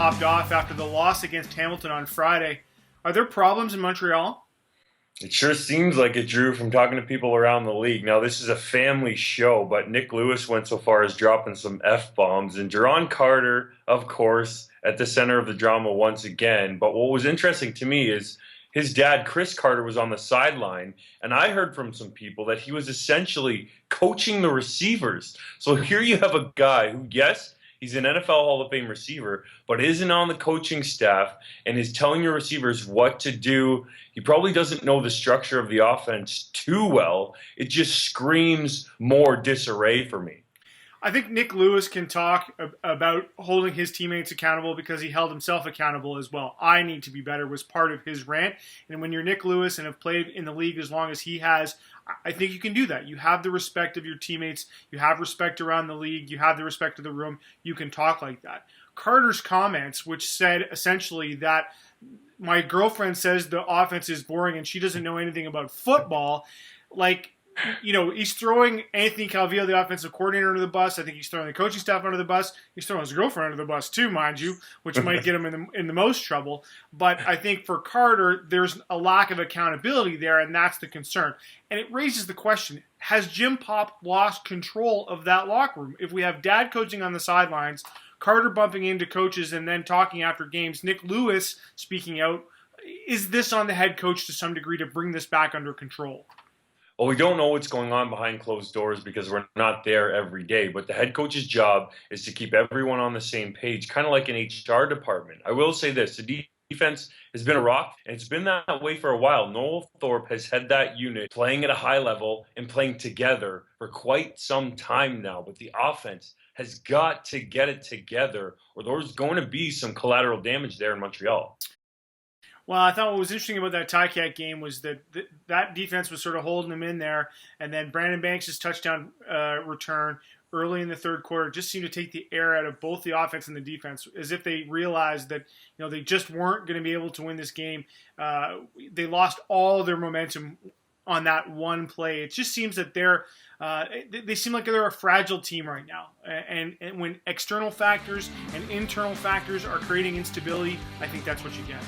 popped off after the loss against Hamilton on Friday. Are there problems in Montreal? It sure seems like it, Drew, from talking to people around the league. Now, this is a family show, but Nick Lewis went so far as dropping some F bombs, and Duron Carter, of course, at the center of the drama once again. But what was interesting to me is his dad, Chris Carter, was on the sideline, and I heard from some people that he was essentially coaching the receivers. So here you have a guy who, yes, he's an NFL Hall of Fame receiver, but isn't on the coaching staff and is telling your receivers what to do. He probably doesn't know the structure of the offense too well. It just screams more disarray for me. I think Nick Lewis can talk about holding his teammates accountable because he held himself accountable as well. I need to be better was part of his rant. And when you're Nick Lewis and have played in the league as long as he has, I think you can do that. You have the respect of your teammates. You have respect around the league. You have the respect of the room. You can talk like that. Carter's comments, which said essentially that my girlfriend says the offense is boring and she doesn't know anything about football, like, he's throwing Anthony Calvillo, the offensive coordinator, under the bus. I think he's throwing the coaching staff under the bus. He's throwing his girlfriend under the bus too, mind you, which might get him in the most trouble. But I think for Carter, there's a lack of accountability there, and that's the concern. And it raises the question, has Jim Pop lost control of that locker room? If we have dad coaching on the sidelines, Carter bumping into coaches and then talking after games, Nick Lewis speaking out, is this on the head coach to some degree to bring this back under control? Well, we don't know what's going on behind closed doors because we're not there every day. But the head coach's job is to keep everyone on the same page, kind of like an HR department. I will say this, the defense has been a rock, and it's been that way for a while. Noel Thorpe has had that unit playing at a high level and playing together for quite some time now. But the offense has got to get it together, or there's going to be some collateral damage there in Montreal. Well, I thought what was interesting about that Ticat game was that that defense was sort of holding them in there, and then Brandon Banks' touchdown return early in the third quarter just seemed to take the air out of both the offense and the defense, as if they realized that they just weren't going to be able to win this game. They lost all their momentum on that one play. It just seems that they seem like they're a fragile team right now. And when external factors and internal factors are creating instability, I think that's what you get.